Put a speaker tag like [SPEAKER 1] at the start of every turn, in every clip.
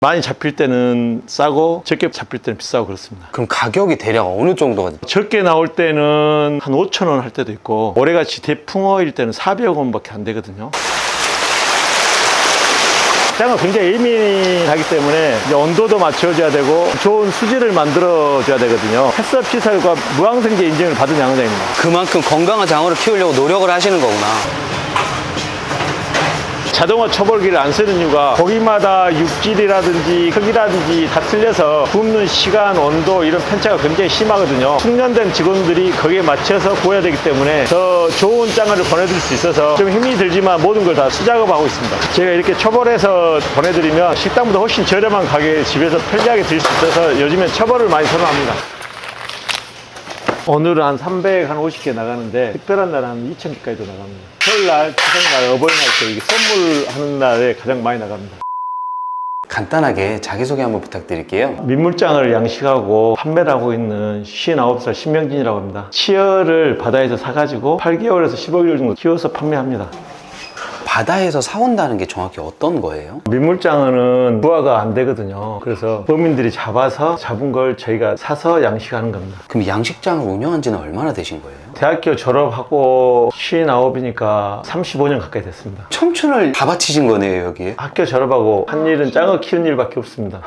[SPEAKER 1] 많이 잡힐 때는 싸고 적게 잡힐 때는 비싸고 그렇습니다.
[SPEAKER 2] 그럼 가격이 대략 어느 정도가?
[SPEAKER 1] 적게 나올 때는 한 5,000원 할 때도 있고 올해같이 대풍어일 때는 400억 원밖에 안 되거든요. 장어 굉장히 예민하기 때문에 이제 온도도 맞춰줘야 되고 좋은 수질을 만들어줘야 되거든요. 햇섭 시설과 무항생제 인증을 받은 양어장입니다.
[SPEAKER 2] 그만큼 건강한 장어를 키우려고 노력을 하시는 거구나.
[SPEAKER 1] 자동화 초벌기를 안 쓰는 이유가 고기마다 육질이라든지 크기라든지 다 틀려서 굽는 시간, 온도 이런 편차가 굉장히 심하거든요. 숙련된 직원들이 거기에 맞춰서 구워야 되기 때문에 더 좋은 장어를 보내드릴 수 있어서 좀 힘이 들지만 모든 걸 다 수작업하고 있습니다. 제가 이렇게 초벌해서 보내드리면 식당보다 훨씬 저렴한 가격에 집에서 편리하게 드실 수 있어서 요즘엔 초벌을 많이 선호합니다. 오늘은 한 350개 나가는데 특별한 날은 한 2,000개까지도 나갑니다. 설날, 추석날, 어버이날 때 이게 선물하는 날에 가장 많이 나갑니다.
[SPEAKER 2] 간단하게 자기소개 한번 부탁드릴게요.
[SPEAKER 1] 민물장어를 양식하고 판매를 하고 있는 59살 신명진이라고 합니다. 치어를 바다에서 사가지고 8개월에서 15개월 정도 키워서 판매합니다.
[SPEAKER 2] 바다에서 사온다는 게 정확히 어떤 거예요?
[SPEAKER 1] 민물장어는 부화가 안 되거든요. 그래서 범인들이 잡은 걸 저희가 사서 양식하는 겁니다.
[SPEAKER 2] 그럼 양식장을 운영한 지는 얼마나 되신 거예요?
[SPEAKER 1] 대학교 졸업하고 59이니까 35년 가까이 됐습니다.
[SPEAKER 2] 청춘을 다 바치신 거네요, 여기에.
[SPEAKER 1] 학교 졸업하고 한 일은 장어 키우는 일밖에 없습니다.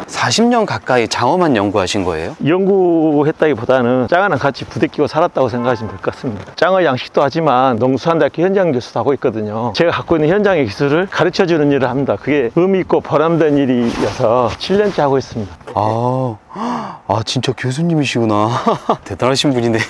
[SPEAKER 2] 40년 가까이 장어만 연구하신 거예요?
[SPEAKER 1] 연구했다기보다는 장어랑 같이 부대끼고 살았다고 생각하시면 될 것 같습니다. 장어 양식도 하지만 농수산대학교 현장 교수도 하고 있거든요. 제가 갖고 있는 현장의 기술을 가르쳐주는 일을 합니다. 그게 의미 있고 보람된 일이어서 7년째 하고 있습니다.
[SPEAKER 2] 진짜 교수님이시구나. 대단하신 분이네요.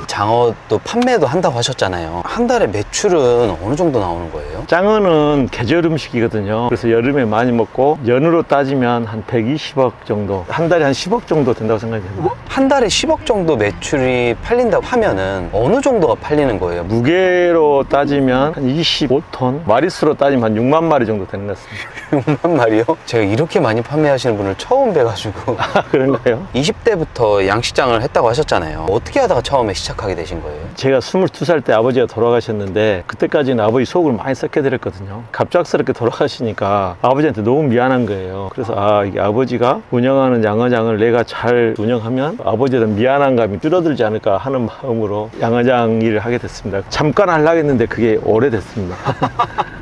[SPEAKER 2] 장어도 판매도 한다고 하셨잖아요. 한 달에 매출은 어느 정도 나오는 거예요?
[SPEAKER 1] 장어는 계절 음식이거든요. 그래서 여름에 많이 먹고 연으로 따지면 한 120억 정도, 한 달에 한 10억 정도 된다고 생각이 됩니다.
[SPEAKER 2] 한 달에 10억 정도 매출이 팔린다고 하면은 어느 정도가 팔리는 거예요?
[SPEAKER 1] 무게로 따지면 한 25톤, 마리수로 따지면 한 6만 마리 정도 되는 것 같습니다.
[SPEAKER 2] 6만 마리요? 제가 이렇게 많이 판매하시는 분을 처음 뵈가지고.
[SPEAKER 1] 그런가요?
[SPEAKER 2] 20대부터 양식장을 했다고 하셨잖아요. 어떻게 하다가 처음에 시작하게 되신 거예요?
[SPEAKER 1] 제가 22살 때 아버지가 돌아가셨는데 그때까지는 아버지 속을 많이 썩게 드렸거든요. 갑작스럽게 돌아가시니까 아버지한테 너무 미안한 거예요. 그래서 이게 아버지가 운영하는 양어장을 내가 잘 운영하면 아버지에 대한 미안한 감이 줄어들지 않을까 하는 마음으로 양어장 일을 하게 됐습니다. 잠깐 하려고 했는데 그게 오래됐습니다.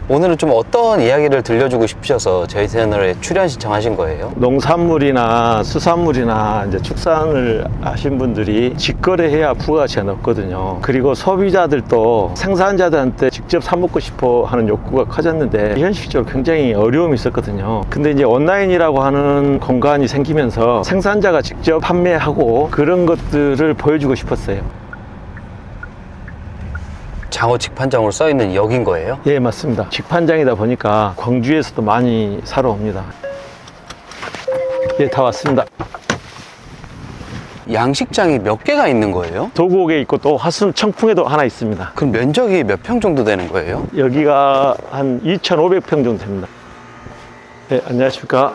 [SPEAKER 2] 오늘은 좀 어떤 이야기를 들려주고 싶으셔서 저희 채널에 출연 신청하신 거예요?
[SPEAKER 1] 농산물이나 수산물이나 이제 축산을 하신 분들이 직거래해야 부가가치가 높거든요. 그리고 소비자들도 생산자들한테 직접 사 먹고 싶어 하는 욕구가 커졌는데 현실적으로 굉장히 어려움이 있었거든요. 근데 이제 온라인이라고 하는 공간이 생기면서 생산자가 직접 판매하고 그런 것들을 보여주고 싶었어요.
[SPEAKER 2] 장어 직판장으로 써있는 여긴 거예요?
[SPEAKER 1] 예, 맞습니다. 직판장이다 보니까 광주에서도 많이 사러 옵니다. 예, 다 왔습니다.
[SPEAKER 2] 양식장이 몇 개가 있는 거예요?
[SPEAKER 1] 도곡에 있고 또 화순 청풍에도 하나 있습니다.
[SPEAKER 2] 그럼 면적이 몇 평 정도 되는 거예요?
[SPEAKER 1] 여기가 한 2,500평 정도 됩니다. 네, 안녕하십니까.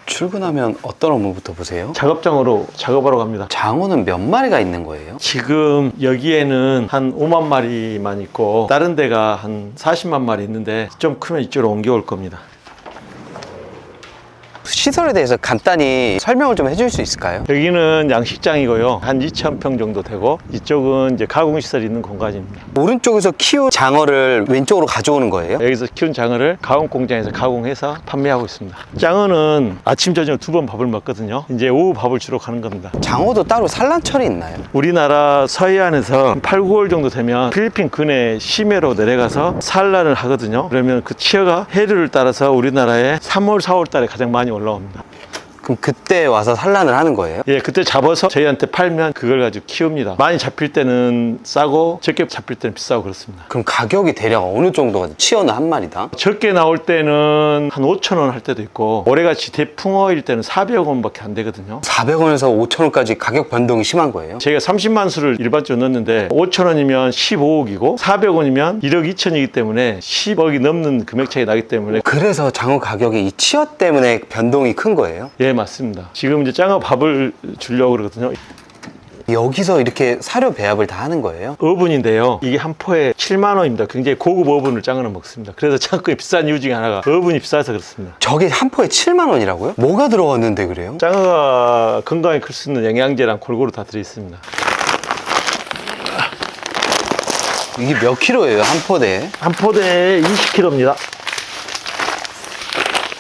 [SPEAKER 2] 출근하면 어떤 업무부터 보세요?
[SPEAKER 1] 작업장으로 작업하러 갑니다.
[SPEAKER 2] 장어는 몇 마리가 있는 거예요?
[SPEAKER 1] 지금 여기에는 한 5만 마리만 있고 다른 데가 한 40만 마리 있는데 좀 크면 이쪽으로 옮겨올 겁니다.
[SPEAKER 2] 시설에 대해서 간단히 설명을 좀 해줄 수 있을까요?
[SPEAKER 1] 여기는 양식장이고요. 한 2,000평 정도 되고 이쪽은 이제 가공시설이 있는 공간입니다.
[SPEAKER 2] 오른쪽에서 키운 장어를 왼쪽으로 가져오는 거예요?
[SPEAKER 1] 여기서 키운 장어를 가공 공장에서 가공해서 판매하고 있습니다. 장어는 아침, 저녁 2번 밥을 먹거든요. 이제 오후 밥을 주로 가는 겁니다.
[SPEAKER 2] 장어도 따로 산란철이 있나요?
[SPEAKER 1] 우리나라 서해안에서 8, 9월 정도 되면 필리핀 근해 심해로 내려가서 산란을 하거든요. 그러면 그 치어가 해류를 따라서 우리나라에 3월, 4월 달에 가장 많이 올라옵니다.
[SPEAKER 2] 그럼 그때 와서 산란을 하는 거예요?
[SPEAKER 1] 예, 그때 잡아서 저희한테 팔면 그걸 가지고 키웁니다. 많이 잡힐 때는 싸고 적게 잡힐 때는 비싸고 그렇습니다.
[SPEAKER 2] 그럼 가격이 대략 어느 정도가 치어는 한 마리당?
[SPEAKER 1] 적게 나올 때는 한 5,000원 할 때도 있고 올해같이 대풍어일 때는 400원밖에 안 되거든요.
[SPEAKER 2] 400원에서 5,000원까지 가격 변동이 심한 거예요?
[SPEAKER 1] 저희가 30만 수를 일반적으로 넣는데 5,000원이면 15억이고 400원이면 1억 2천이기 때문에 10억이 넘는 금액 차이 나기 때문에
[SPEAKER 2] 그래서 장어 가격이 이 치어 때문에 변동이 큰 거예요?
[SPEAKER 1] 예, 맞습니다. 지금 이제 장어 밥을 주려고 그러거든요.
[SPEAKER 2] 여기서 이렇게 사료 배합을 다 하는 거예요?
[SPEAKER 1] 어분인데요. 이게 한 포에 7만 원입니다. 굉장히 고급 어분을 짱어는 먹습니다. 그래서 짱어의 비싼 이유 중에 하나가 어분이 비싸서 그렇습니다.
[SPEAKER 2] 저게 한 포에 7만 원이라고요? 뭐가 들어갔는데 그래요?
[SPEAKER 1] 짱어가 건강에 클 수 있는 영양제랑 골고루 다 들어있습니다.
[SPEAKER 2] 이게 몇 킬로예요, 한 포대에?
[SPEAKER 1] 한 포대에 20kg입니다.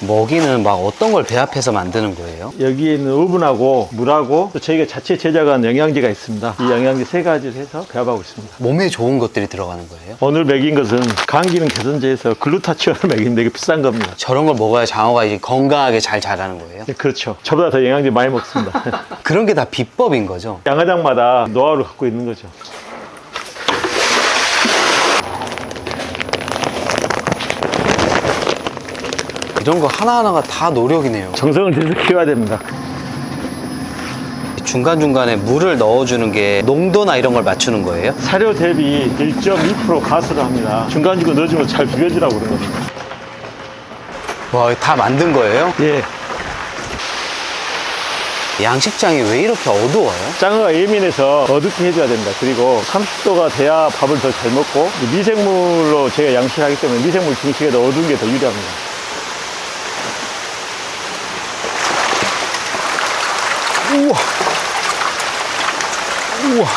[SPEAKER 2] 먹이는 막 어떤 걸 배합해서 만드는 거예요?
[SPEAKER 1] 여기에 있는 어분하고 물하고 또 저희가 자체 제작한 영양제가 있습니다. 이 영양제 3가지를 해서 배합하고 있습니다.
[SPEAKER 2] 몸에 좋은 것들이 들어가는 거예요?
[SPEAKER 1] 오늘 먹인 것은 감기능 개선제에서 글루타치온을 먹이는데 이게 비싼 겁니다.
[SPEAKER 2] 저런 걸 먹어야 장어가 이제 건강하게 잘 자라는 거예요?
[SPEAKER 1] 네, 그렇죠. 저보다 더 영양제 많이 먹습니다.
[SPEAKER 2] 그런 게 다 비법인 거죠?
[SPEAKER 1] 양어장마다 노하우를 갖고 있는 거죠.
[SPEAKER 2] 이런 거 하나하나가 다 노력이네요.
[SPEAKER 1] 정성을 들여서 키워야 됩니다.
[SPEAKER 2] 중간중간에 물을 넣어주는 게 농도나 이런 걸 맞추는 거예요?
[SPEAKER 1] 사료 대비 1.2% 가스를 합니다. 중간중간 넣어주면 잘 비벼지라고 그런 겁니다.
[SPEAKER 2] 와, 다 만든 거예요?
[SPEAKER 1] 예.
[SPEAKER 2] 양식장이 왜 이렇게 어두워요?
[SPEAKER 1] 짱어가 예민해서 어둡게 해줘야 됩니다. 그리고 30도가 돼야 밥을 더 잘 먹고 미생물로 제가 양식을 하기 때문에 미생물 증식에 더 어두운 게 더 유리합니다. 우와. 우와.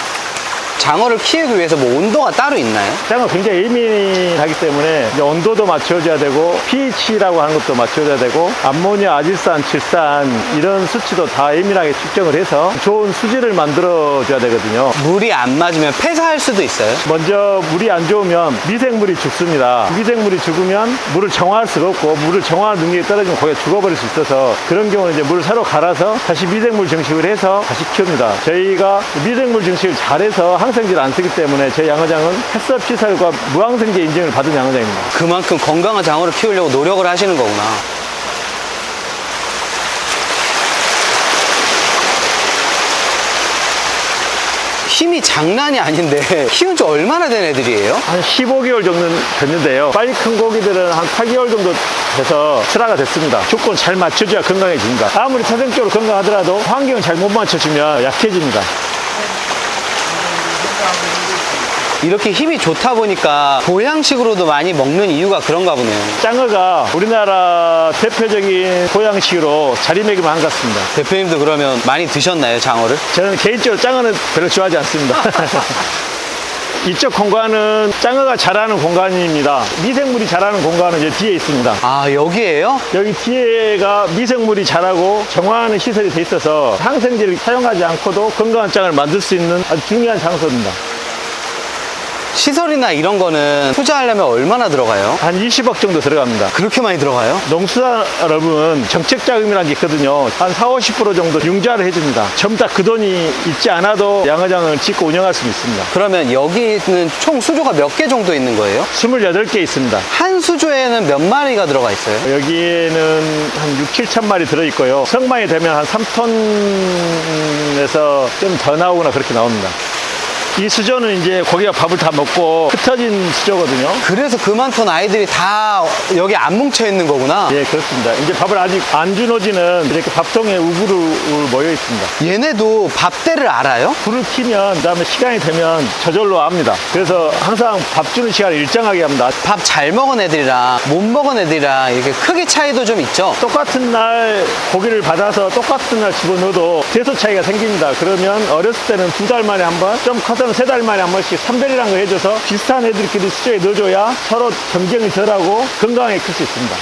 [SPEAKER 2] 장어를 키우기 위해서 뭐 온도가 따로 있나요?
[SPEAKER 1] 짱어 굉장히 예민하기 때문에 이제 온도도 맞춰줘야 되고 pH라고 하는 것도 맞춰줘야 되고 암모니아, 아질산, 질산 이런 수치도 다 예민하게 측정을 해서 좋은 수질을 만들어줘야 되거든요.
[SPEAKER 2] 물이 안 맞으면 폐사할 수도 있어요?
[SPEAKER 1] 먼저 물이 안 좋으면 미생물이 죽습니다. 미생물이 죽으면 물을 정화할 수가 없고 물을 정화할 능력이 떨어지면 거기에 죽어버릴 수 있어서 그런 경우는 이제 물을 새로 갈아서 다시 미생물 증식을 해서 다시 키웁니다. 저희가 미생물 증식을 잘해서 항생제를 안 쓰기 때문에 저희 양어장은 햇섭 시설과 무항생제 인증을 받은 양어장입니다.
[SPEAKER 2] 그만큼 건강한 장어를 키우려고 노력을 하시는 거구나. 힘이 장난이 아닌데 키운 지 얼마나 된 애들이에요?
[SPEAKER 1] 한 15개월 정도 됐는데요. 빨리 큰 고기들은 한 8개월 정도 돼서 출하가 됐습니다. 조건 잘 맞춰줘야 건강해집니다. 아무리 태생적으로 건강하더라도 환경을 잘 못 맞춰주면 약해집니다.
[SPEAKER 2] 이렇게 힘이 좋다 보니까 보양식으로도 많이 먹는 이유가 그런가 보네요.
[SPEAKER 1] 짱어가 우리나라 대표적인 보양식으로 자리매김을 한 것 같습니다.
[SPEAKER 2] 대표님도 그러면 많이 드셨나요, 장어를?
[SPEAKER 1] 저는 개인적으로 짱어는 별로 좋아하지 않습니다. 이쪽 공간은 짱어가 자라는 공간입니다. 미생물이 자라는 공간은 이제 뒤에 있습니다.
[SPEAKER 2] 아, 여기에요?
[SPEAKER 1] 여기 뒤에가 미생물이 자라고 정화하는 시설이 돼 있어서 항생제를 사용하지 않고도 건강한 짱을 만들 수 있는 아주 중요한 장소입니다.
[SPEAKER 2] 시설이나 이런 거는 투자하려면 얼마나 들어가요?
[SPEAKER 1] 한 20억 정도 들어갑니다.
[SPEAKER 2] 그렇게 많이 들어가요?
[SPEAKER 1] 농수산업은 정책자금이라는 게 있거든요. 한 40~50% 정도 융자를 해줍니다. 전부 다 그 돈이 있지 않아도 양어장을 짓고 운영할 수 있습니다.
[SPEAKER 2] 그러면 여기는 총 수조가 몇 개 정도 있는 거예요?
[SPEAKER 1] 28개 있습니다.
[SPEAKER 2] 한 수조에는 몇 마리가 들어가 있어요?
[SPEAKER 1] 여기에는 한 6~7천 마리 들어있고요. 성만이 되면 한 3톤에서 좀 더 나오거나 그렇게 나옵니다. 이 수조는 이제 고기가 밥을 다 먹고 흩어진 수조거든요.
[SPEAKER 2] 그래서 그만둔 아이들이 다 여기 안 뭉쳐 있는 거구나.
[SPEAKER 1] 예, 그렇습니다. 이제 밥을 아직 안 준 오지는 이렇게 밥통에 우그르 모여 있습니다.
[SPEAKER 2] 얘네도 밥대를 알아요?
[SPEAKER 1] 불을 켜면 그다음에 시간이 되면 저절로 압니다. 그래서 항상 밥 주는 시간을 일정하게 합니다.
[SPEAKER 2] 밥 잘 먹은 애들이랑 못 먹은 애들이랑 이렇게 크기 차이도 좀 있죠?
[SPEAKER 1] 똑같은 날 고기를 받아서 똑같은 날 집어넣어도 대소 차이가 생깁니다. 그러면 어렸을 때는 2달 만에 한 번, 좀 커서는 3달 만에 한 번씩 선별이라는 거 해줘서 비슷한 애들끼리 수조에 넣어줘야 서로 경쟁이 덜하고 건강하게 클 수 있습니다.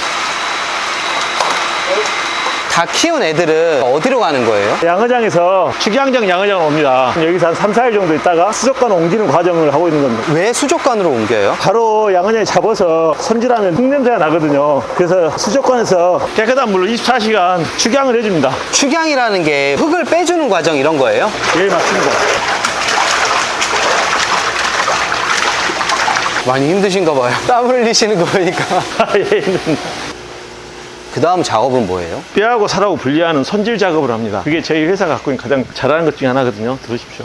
[SPEAKER 2] 다 키운 애들은 어디로 가는 거예요?
[SPEAKER 1] 양어장에서 축양장 양어장을 옵니다. 여기서 한 3~4일 정도 있다가 수족관 옮기는 과정을 하고 있는 겁니다.
[SPEAKER 2] 왜 수족관으로 옮겨요?
[SPEAKER 1] 바로 양어장에 잡아서 손질하면 흙냄새가 나거든요. 그래서 수족관에서 깨끗한 물로 24시간 축양을 해줍니다.
[SPEAKER 2] 축양이라는 게 흙을 빼주는 과정 이런 거예요?
[SPEAKER 1] 예, 맞습니다.
[SPEAKER 2] 많이 힘드신가 봐요. 땀 흘리시는 거 보니까.
[SPEAKER 1] 예, 힘듭니다.
[SPEAKER 2] 그 다음 작업은 뭐예요?
[SPEAKER 1] 뼈하고 살하고 분리하는 손질 작업을 합니다. 그게 저희 회사가 갖고 있는 가장 잘하는 것 중에 하나거든요. 들으십시오.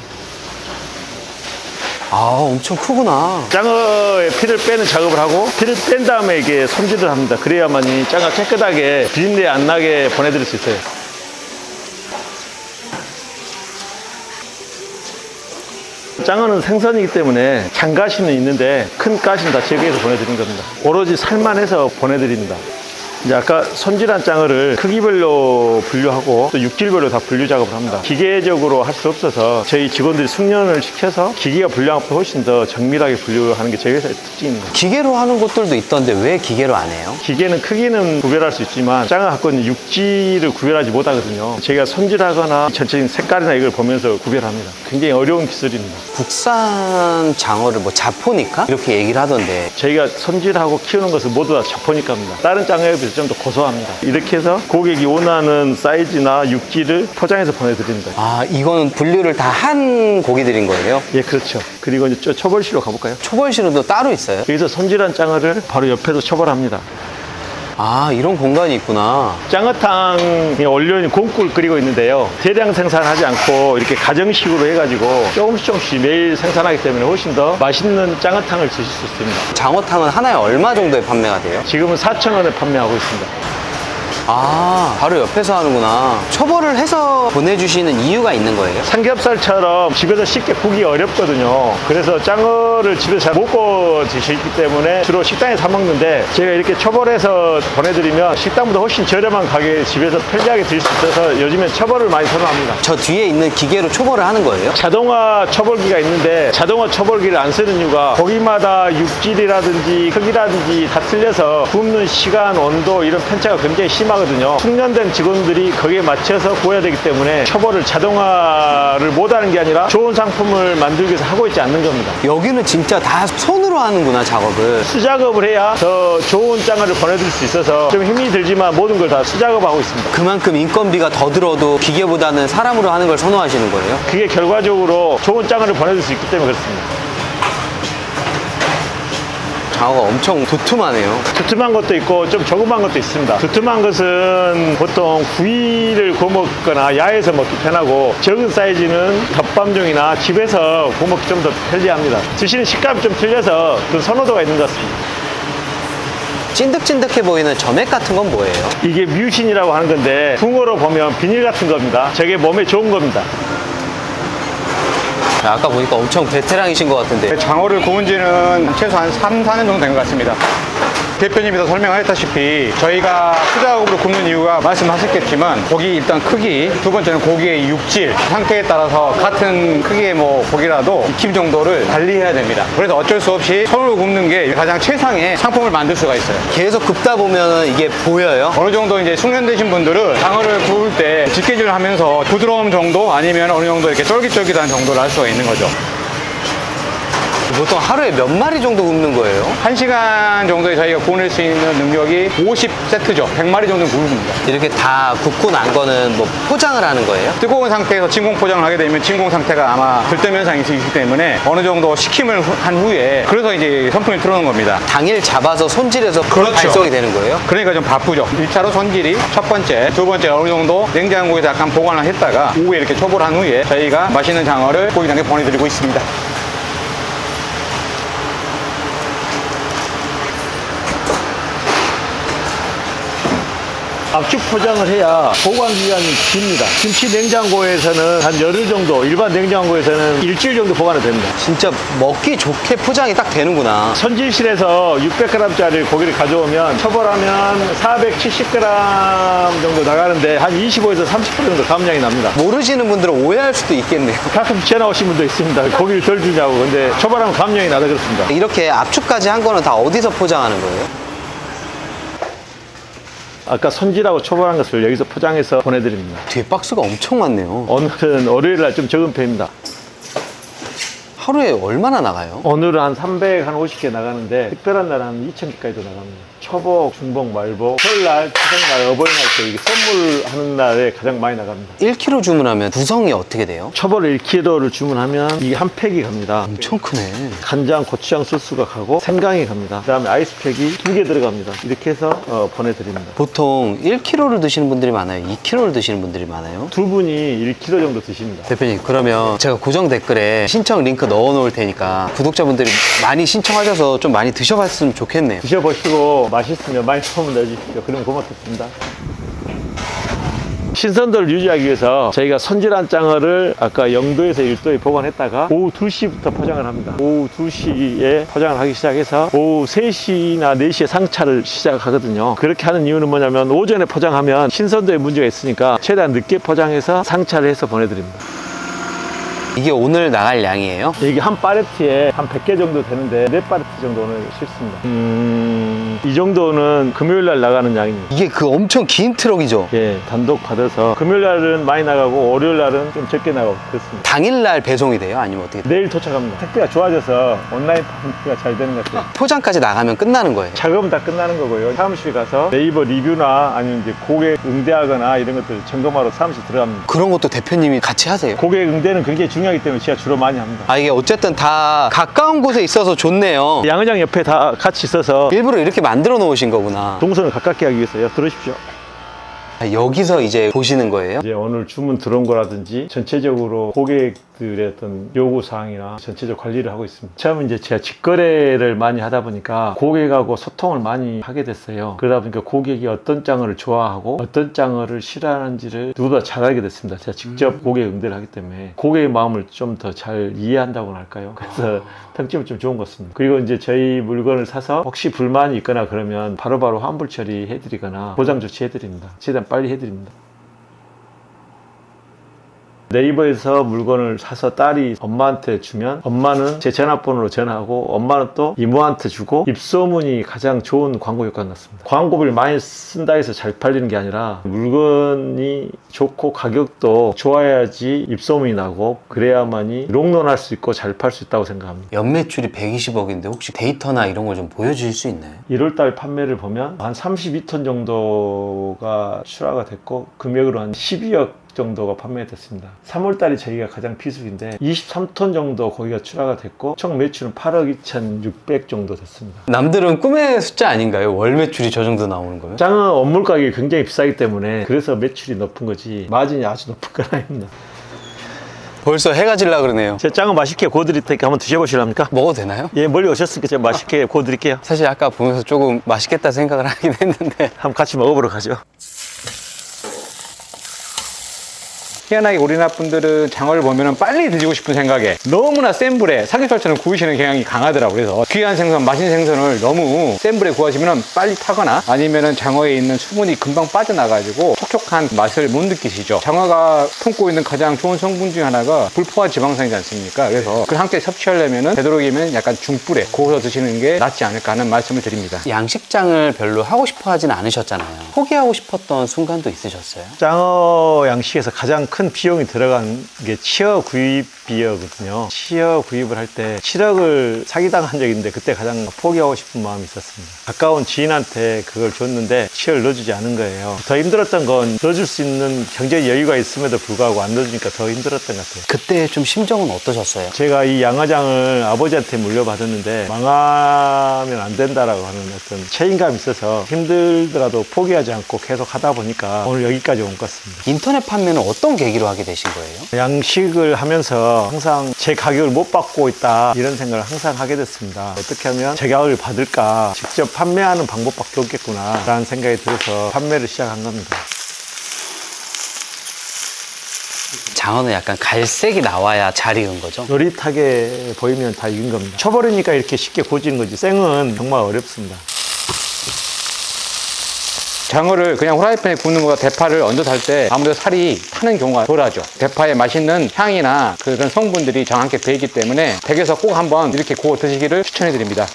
[SPEAKER 2] 아, 엄청 크구나.
[SPEAKER 1] 짱어의 피를 빼는 작업을 하고 피를 뺀 다음에 이게 손질을 합니다. 그래야만이 짱어가 깨끗하게 비린내 안 나게 보내드릴 수 있어요. 장어는 생선이기 때문에 장가시는 있는데 큰 가시는 다 제거해서 보내드린 겁니다. 오로지 살만 해서 보내드립니다. 이제 아까 손질한 장어를 크기별로 분류하고 또 육질별로 다 분류 작업을 합니다. 기계적으로 할 수 없어서 저희 직원들이 숙련을 시켜서 기계가 분류한 것보다 훨씬 더 정밀하게 분류하는 게 저희 회사의 특징입니다.
[SPEAKER 2] 기계로 하는 곳들도 있던데 왜 기계로 안 해요?
[SPEAKER 1] 기계는 크기는 구별할 수 있지만 장어 갖고 있는 육질을 구별하지 못하거든요. 저희가 손질하거나 전체적인 색깔이나 이걸 보면서 구별합니다. 굉장히 어려운 기술입니다.
[SPEAKER 2] 국산 장어를 뭐 자포니까? 이렇게 얘기를 하던데
[SPEAKER 1] 저희가 손질하고 키우는 것은 모두 다 자포니까입니다. 다른 장어에 비해서 좀 더 고소합니다. 이렇게 해서 고객이 원하는 사이즈나 육질을 포장해서 보내드립니다.
[SPEAKER 2] 아 이거는 분류를 다 한 고기들인 거예요?
[SPEAKER 1] 예, 그렇죠. 그리고 이제 초벌시로 가볼까요?
[SPEAKER 2] 초벌실은 또 따로 있어요?
[SPEAKER 1] 여기서 손질한 장어를 바로 옆에서 초벌합니다.
[SPEAKER 2] 아 이런 공간이 있구나.
[SPEAKER 1] 장어탕에 올려있는 곰국을 끓이고 있는데요. 대량 생산하지 않고 이렇게 가정식으로 해가지고 조금씩 매일 생산하기 때문에 훨씬 더 맛있는 장어탕을 드실 수 있습니다.
[SPEAKER 2] 장어탕은 하나에 얼마 정도에 판매가 돼요?
[SPEAKER 1] 지금은 4,000원에 판매하고 있습니다.
[SPEAKER 2] 아 바로 옆에서 하는구나. 초벌을 해서 보내주시는 이유가 있는 거예요?
[SPEAKER 1] 삼겹살처럼 집에서 쉽게 구기 어렵거든요. 그래서 장어를 집에서 잘 못 구워 드시기 때문에 주로 식당에 사 먹는데 제가 이렇게 초벌해서 보내드리면 식당보다 훨씬 저렴한 가격에 집에서 편리하게 드실 수 있어서 요즘엔 초벌을 많이 선호합니다.
[SPEAKER 2] 저 뒤에 있는 기계로 초벌을 하는 거예요?
[SPEAKER 1] 자동화 초벌기가 있는데 자동화 초벌기를 안 쓰는 이유가 고기마다 육질이라든지 크기라든지 다 틀려서 굽는 시간, 온도 이런 편차가 굉장히 심하거든요. 숙련된 직원들이 거기에 맞춰서 구워야 되기 때문에 초벌을 자동화를 못하는 게 아니라 좋은 상품을 만들기 위해서 하고 있지 않는 겁니다.
[SPEAKER 2] 여기는 진짜 다 손으로 하는구나 작업을.
[SPEAKER 1] 수작업을 해야 더 좋은 장어를 보내드릴 수 있어서 좀 힘이 들지만 모든 걸 다 수작업하고 있습니다.
[SPEAKER 2] 그만큼 인건비가 더 들어도 기계보다는 사람으로 하는 걸 선호하시는 거예요?
[SPEAKER 1] 그게 결과적으로 좋은 장어를 보내줄 수 있기 때문에 그렇습니다.
[SPEAKER 2] 장어가 엄청 두툼하네요.
[SPEAKER 1] 두툼한 것도 있고 좀 조그만 것도 있습니다. 두툼한 것은 보통 구이를 구워 먹거나 야외에서 먹기 편하고 적은 사이즈는 덮밥용이나 집에서 구워 먹기 좀 더 편리합니다. 드시는 식감이 좀 틀려서 그 선호도가 있는 것 같습니다.
[SPEAKER 2] 찐득찐득해 보이는 점액 같은 건 뭐예요?
[SPEAKER 1] 이게 뮤신이라고 하는 건데 붕어로 보면 비닐 같은 겁니다. 저게 몸에 좋은 겁니다.
[SPEAKER 2] 아까 보니까 엄청 베테랑이신 것 같은데.
[SPEAKER 3] 장어를 구운 지는 최소한 3, 4년 정도 된 것 같습니다. 대표님께서 설명하셨다시피 저희가 수작업으로 굽는 이유가 말씀하셨겠지만 고기 일단 크기, 두 번째는 고기의 육질, 상태에 따라서 같은 크기의 뭐 고기라도 익힘 정도를 달리해야 됩니다. 그래서 어쩔 수 없이 손으로 굽는 게 가장 최상의 상품을 만들 수가 있어요.
[SPEAKER 2] 계속 굽다 보면 이게 보여요?
[SPEAKER 3] 어느 정도 이제 숙련되신 분들은 장어를 구울 때 집게질을 하면서 부드러움 정도 아니면 어느 정도 이렇게 쫄깃쫄깃한 정도를 할 수가 있는 거죠.
[SPEAKER 2] 보통 하루에 몇 마리 정도 굽는 거예요?
[SPEAKER 3] 1시간 정도에 저희가 구워낼 수 있는 능력이 50세트죠. 100마리 정도는 구웁니다.
[SPEAKER 2] 이렇게 다 굽고 난 거는 뭐 포장을 하는 거예요?
[SPEAKER 3] 뜨거운 상태에서 진공 포장을 하게 되면 진공 상태가 아마 들뜸 현상이 있기 때문에 어느 정도 식힘을 한 후에 그래서 이제 선풍을 틀어놓은 겁니다.
[SPEAKER 2] 당일 잡아서 손질해서
[SPEAKER 3] 그렇죠.
[SPEAKER 2] 발송이 되는 거예요?
[SPEAKER 3] 그러니까 좀 바쁘죠. 1차로 손질이 첫 번째, 두 번째 어느 정도 냉장고에서 약간 보관을 했다가 오후에 이렇게 초벌한 후에 저희가 맛있는 장어를 고객님께 보내드리고 있습니다.
[SPEAKER 1] 압축 포장을 해야 보관 기간이 깁니다. 김치 냉장고에서는 한 열흘 정도, 일반 냉장고에서는 일주일 정도 보관이 됩니다.
[SPEAKER 2] 진짜 먹기 좋게 포장이 딱 되는구나.
[SPEAKER 1] 손질실에서 600g짜리 고기를 가져오면 초벌하면 470g 정도 나가는데 한 25에서 30% 정도 감량이 납니다.
[SPEAKER 2] 모르시는 분들은 오해할 수도 있겠네요.
[SPEAKER 1] 가끔 전화 오신 분도 있습니다. 고기를 덜 주냐고. 근데 초벌하면 감량이 나다 그렇습니다.
[SPEAKER 2] 이렇게 압축까지 한 거는 다 어디서 포장하는 거예요?
[SPEAKER 1] 아까 손질하고 초벌한 것을 여기서 포장해서 보내드립니다.
[SPEAKER 2] 뒤에 박스가 엄청 많네요.
[SPEAKER 1] 오늘은 월요일 날 좀 적은 편입니다.
[SPEAKER 2] 하루에 얼마나 나가요?
[SPEAKER 1] 오늘은 한 350개 나가는데 특별한 날은 한 2,000개까지도 나갑니다. 초복, 중복, 말복, 설날, 추석날, 어버이날 때 이게 선물하는 날에 가장 많이 나갑니다.
[SPEAKER 2] 1kg 주문하면 구성이 어떻게 돼요?
[SPEAKER 1] 초벌 1kg를 주문하면 이게 한 팩이 갑니다.
[SPEAKER 2] 엄청 크네.
[SPEAKER 1] 간장, 고추장 소스가 가고 생강이 갑니다. 그 다음에 아이스팩이 2개 들어갑니다. 이렇게 해서 보내드립니다.
[SPEAKER 2] 보통 1kg를 드시는 분들이 많아요? 2kg를 드시는 분들이 많아요?
[SPEAKER 1] 두 분이 1kg 정도 드십니다.
[SPEAKER 2] 대표님 그러면 제가 고정 댓글에 신청 링크 넣어 놓을 테니까 구독자분들이 많이 신청하셔서 좀 많이 드셔봤으면 좋겠네요.
[SPEAKER 1] 드셔보시고 맛있으면 많이 소문 내주십시오. 그러면 고맙겠습니다. 신선도를 유지하기 위해서 저희가 손질한 장어를 아까 0도에서 1도에 보관했다가 오후 2시부터 포장을 합니다. 오후 2시에 포장을 하기 시작해서 오후 3시나 4시에 상차를 시작하거든요. 그렇게 하는 이유는 뭐냐면 오전에 포장하면 신선도에 문제가 있으니까 최대한 늦게 포장해서 상차를 해서 보내드립니다.
[SPEAKER 2] 이게 오늘 나갈 양이에요?
[SPEAKER 1] 이게 한 파레트에 한 100개 정도 되는데 4파레트 정도 오늘 실습니다. 이 정도는 금요일 날 나가는 양입니다.
[SPEAKER 2] 이게 그 엄청 긴 트럭이죠?
[SPEAKER 1] 예, 단독 받아서 금요일 날은 많이 나가고 월요일 날은 좀 적게 나가고 그렇습니다.
[SPEAKER 2] 당일날 배송이 돼요? 아니면 어떻게 돼요?
[SPEAKER 1] 내일 도착합니다. 택배가 좋아져서 온라인 판매가 잘 되는 것 같아요.
[SPEAKER 2] 포장까지 나가면 끝나는 거예요?
[SPEAKER 1] 작업은 다 끝나는 거고요. 사무실 가서 네이버 리뷰나 아니면 이제 고객 응대하거나 이런 것들 점검하러 사무실 들어갑니다.
[SPEAKER 2] 그런 것도 대표님이 같이 하세요?
[SPEAKER 1] 고객 응대는 굉장히 중요하기 때문에 제가 주로 많이 합니다.
[SPEAKER 2] 아, 이게 어쨌든 다 가까운 곳에 있어서 좋네요.
[SPEAKER 1] 양어장 옆에 다 같이 있어서
[SPEAKER 2] 일부러 이렇게 만들어 놓으신 거구나.
[SPEAKER 1] 동선을 가깝게 하기 위해서요. 들으십시오.
[SPEAKER 2] 아, 여기서 이제 보시는 거예요?
[SPEAKER 1] 이제 오늘 주문 들어온 거라든지 전체적으로 고객들의 어떤 요구 사항이나 전체적 관리를 하고 있습니다. 처음에 이제 제가 직거래를 많이 하다 보니까 고객하고 소통을 많이 하게 됐어요. 그러다 보니까 고객이 어떤 장어를 좋아하고 어떤 장어를 싫어하는지를 누구보다 잘 알게 됐습니다. 제가 직접 고객 응대를 하기 때문에 고객의 마음을 좀 더 잘 이해한다고나 할까요? 그래서 평점이 좀 좋은 것 같습니다. 그리고 이제 저희 물건을 사서 혹시 불만이 있거나 그러면 바로바로 환불 처리해드리거나 보장 조치해드립니다. 최대한 빨리 해드립니다. 네이버에서 물건을 사서 딸이 엄마한테 주면 엄마는 제 전화번호로 전화하고 엄마는 또 이모한테 주고 입소문이 가장 좋은 광고 효과가 났습니다. 광고비를 많이 쓴다 해서 잘 팔리는 게 아니라 물건이 좋고 가격도 좋아야지 입소문이 나고 그래야만이 롱런할 수 있고 잘 팔 수 있다고 생각합니다.
[SPEAKER 2] 연매출이 120억인데 혹시 데이터나 이런 걸 좀 보여주실 수 있나요?
[SPEAKER 1] 1월달 판매를 보면 한 32톤 정도가 출하가 됐고 금액으로 한 12억 정도가 판매됐습니다. 3월달이 저희가 가장 비수기인데 23톤 정도 거기가 출하가 됐고 총 매출은 8억 2,600 정도 됐습니다.
[SPEAKER 2] 남들은 꿈의 숫자 아닌가요? 월 매출이 저 정도 나오는 거면?
[SPEAKER 1] 장어 원물 가격이 굉장히 비싸기 때문에 그래서 매출이 높은 거지 마진이 아주 높은 건 아닙니다.
[SPEAKER 2] 벌써 해가 질라 그러네요.
[SPEAKER 1] 제가 장어 맛있게 구워드릴 테니까 한번 드셔보시랍니까?
[SPEAKER 2] 먹어도 되나요?
[SPEAKER 1] 예, 멀리 오셨으니까 제가 맛있게 구워드릴게요.
[SPEAKER 2] 사실 아까 보면서 조금 맛있겠다 생각을 하긴 했는데
[SPEAKER 1] 한번 같이 먹어보러 가죠.
[SPEAKER 3] 희한하게 우리나라 분들은 장어를 보면 빨리 드시고 싶은 생각에 너무나 센 불에 삼겹살처럼 구우시는 경향이 강하더라고요. 그래서 귀한 생선, 맛있는 생선을 너무 센 불에 구하시면 빨리 타거나 아니면 장어에 있는 수분이 금방 빠져나가지고 촉촉한 맛을 못 느끼시죠. 장어가 품고 있는 가장 좋은 성분 중에 하나가 불포화 지방산이지 않습니까? 그래서 그걸 함께 섭취하려면 되도록이면 약간 중불에 구워서 드시는 게 낫지 않을까 하는 말씀을 드립니다.
[SPEAKER 2] 양식장을 별로 하고 싶어 하진 않으셨잖아요. 포기하고 싶었던 순간도 있으셨어요?
[SPEAKER 1] 장어 양식에서 가장 큰 비용이 들어간 게 치어 구입비거든요. 치어 구입을 할 때 7억을 사기당한 적이 있는데 그때 가장 포기하고 싶은 마음이 있었습니다. 가까운 지인한테 그걸 줬는데 치어를 넣어주지 않은 거예요. 더 힘들었던 건 넣어줄 수 있는 경제 여유가 있음에도 불구하고 안 넣어주니까 더 힘들었던 것 같아요.
[SPEAKER 2] 그때 좀 심정은 어떠셨어요?
[SPEAKER 1] 제가 이 양어장을 아버지한테 물려받았는데 망하면 안 된다라고 하는 어떤 책임감이 있어서 힘들더라도 포기하지 않고 계속 하다 보니까 오늘 여기까지 온 것 같습니다.
[SPEAKER 2] 인터넷 판매는 어떤 계기로 하게 되신 거예요?
[SPEAKER 1] 양식을 하면서 항상 제 가격을 못 받고 있다 이런 생각을 항상 하게 됐습니다. 어떻게 하면 제 가격을 받을까, 직접 판매하는 방법밖에 없겠구나 라는 생각이 들어서 판매를 시작한 겁니다.
[SPEAKER 2] 장어는 약간 갈색이 나와야 잘 익은 거죠?
[SPEAKER 1] 노릿하게 보이면 다 익은 겁니다. 쳐버리니까 이렇게 쉽게 구워지는 거지 생은 정말 어렵습니다.
[SPEAKER 3] 장어를 그냥 후라이팬에 굽는 것보다 대파를 얹어서 할 때 아무래도 살이 타는 경우가 덜하죠. 대파의 맛있는 향이나 그런 성분들이 저와 함께 배이기 때문에 댁에서 꼭 한번 이렇게 구워 드시기를 추천해 드립니다.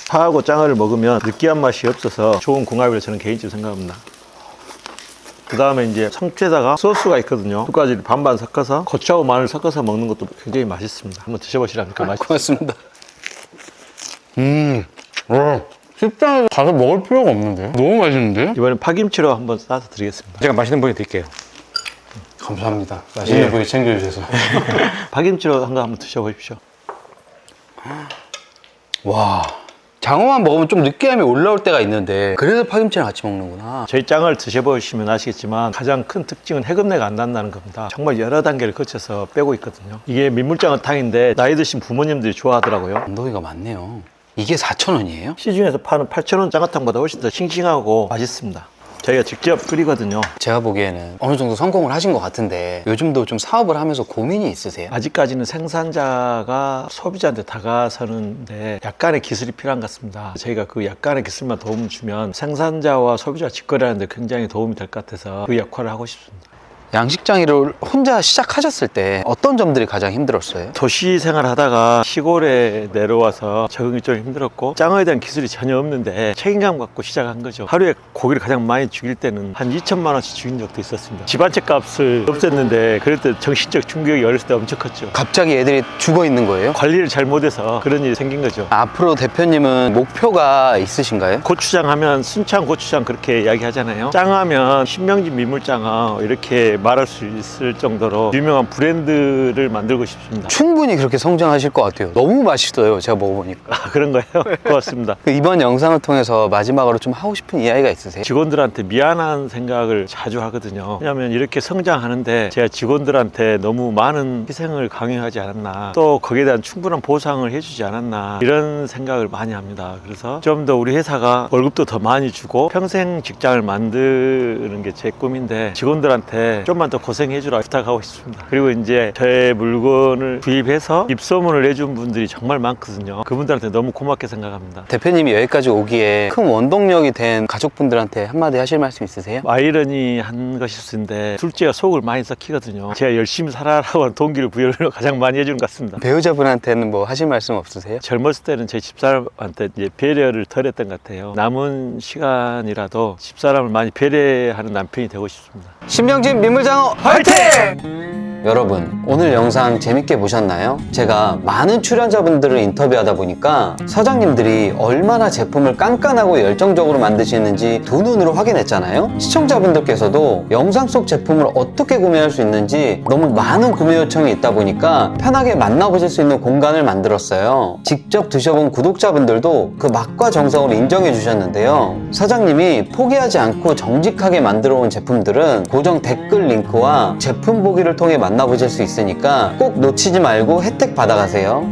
[SPEAKER 1] 파하고 장어를 먹으면 느끼한 맛이 없어서 좋은 궁합이라고 저는 개인적으로 생각합니다. 그 다음에 이제 상추에다가 소스가 있거든요. 두 가지를 반반 섞어서 고추하고 마늘 섞어서 먹는 것도 굉장히 맛있습니다. 한번 드셔보시랍니까?
[SPEAKER 2] 고맙습니다. 식당에 가서 먹을 필요가 없는데? 너무 맛있는데?
[SPEAKER 1] 이번엔 파김치로 한번 싸서 드리겠습니다.
[SPEAKER 3] 제가 맛있는 부위 드릴게요.
[SPEAKER 2] 감사합니다. 맛있는 부위 챙겨주셔서.
[SPEAKER 1] 파김치로 한번 드셔보십시오.
[SPEAKER 2] 와, 장어만 먹으면 좀 느끼함이 올라올 때가 있는데 그래서 파김치랑 같이 먹는구나.
[SPEAKER 1] 저희 장을 드셔보시면 아시겠지만 가장 큰 특징은 해금내가 안 난다는 겁니다. 정말 여러 단계를 거쳐서 빼고 있거든요. 이게 민물장어탕인데 나이 드신 부모님들이 좋아하더라고요.
[SPEAKER 2] 언덕이가 많네요. 이게 4,000원이에요?
[SPEAKER 1] 시중에서 파는 8,000원 장어탕보다 훨씬 더 싱싱하고 맛있습니다. 저희가 직접 끓이거든요.
[SPEAKER 2] 제가 보기에는 어느 정도 성공을 하신 것 같은데 요즘도 좀 사업을 하면서 고민이 있으세요?
[SPEAKER 1] 아직까지는 생산자가 소비자한테 다가서는데 약간의 기술이 필요한 것 같습니다. 저희가 그 약간의 기술만 도움을 주면 생산자와 소비자 직거래하는데 굉장히 도움이 될 것 같아서 그 역할을 하고 싶습니다.
[SPEAKER 2] 양식장 일을 혼자 시작하셨을 때 어떤 점들이 가장 힘들었어요?
[SPEAKER 1] 도시 생활하다가 시골에 내려와서 적응이 좀 힘들었고 짱어에 대한 기술이 전혀 없는데 책임감 갖고 시작한 거죠. 하루에 고기를 가장 많이 죽일 때는 한 2천만 원씩 죽인 적도 있었습니다. 집 한 채 값을 없앴는데 그럴 때 정신적 충격이 어렸을 때 엄청 컸죠.
[SPEAKER 2] 갑자기 애들이 죽어 있는 거예요?
[SPEAKER 1] 관리를 잘못해서 그런 일이 생긴 거죠.
[SPEAKER 2] 앞으로 대표님은 목표가 있으신가요?
[SPEAKER 1] 고추장 하면 순창 고추장 그렇게 이야기하잖아요. 짱하면 신명진 민물짱어 이렇게 말할 수 있을 정도로 유명한 브랜드를 만들고 싶습니다.
[SPEAKER 2] 충분히 그렇게 성장하실 것 같아요. 너무 맛있어요, 제가 먹어보니까.
[SPEAKER 1] 아, 그런 거예요? 고맙습니다.
[SPEAKER 2] 이번 영상을 통해서 마지막으로 좀 하고 싶은 이야기가 있으세요?
[SPEAKER 1] 직원들한테 미안한 생각을 자주 하거든요. 왜냐하면 이렇게 성장하는데 제가 직원들한테 너무 많은 희생을 강요하지 않았나, 또 거기에 대한 충분한 보상을 해주지 않았나, 이런 생각을 많이 합니다. 그래서 좀 더 우리 회사가 월급도 더 많이 주고 평생 직장을 만드는 게 제 꿈인데 직원들한테 좀만 더 고생해주라 부탁하고 싶습니다. 그리고 이제 저의 물건을 구입해서 입소문을 내준 분들이 정말 많거든요. 그분들한테 너무 고맙게 생각합니다.
[SPEAKER 2] 대표님이 여기까지 오기에 큰 원동력이 된 가족분들한테 한마디 하실 말씀 있으세요?
[SPEAKER 1] 아이러니한 것일 수 있는데 둘째가 속을 많이 썩히거든요. 제가 열심히 살아라고 하는 동기를 부여를 가장 많이 해주는 것 같습니다.
[SPEAKER 2] 배우자분한테는 뭐 하실 말씀 없으세요?
[SPEAKER 1] 젊었을 때는 제 집사람한테 이제 배려를 덜 했던 것 같아요. 남은 시간이라도 집사람을 많이 배려하는 남편이 되고 싶습니다.
[SPEAKER 2] 신명진 민물장어 화이팅! 여러분, 오늘 영상 재밌게 보셨나요? 제가 많은 출연자분들을 인터뷰하다 보니까 사장님들이 얼마나 제품을 깐깐하고 열정적으로 만드시는지 두 눈으로 확인했잖아요? 시청자분들께서도 영상 속 제품을 어떻게 구매할 수 있는지 너무 많은 구매 요청이 있다 보니까 편하게 만나보실 수 있는 공간을 만들었어요. 직접 드셔본 구독자분들도 그 맛과 정성을 인정해 주셨는데요. 사장님이 포기하지 않고 정직하게 만들어 온 제품들은 고정 댓글 링크와 제품 보기를 통해 만나보실 수 있으니까 꼭 놓치지 말고 혜택 받아가세요.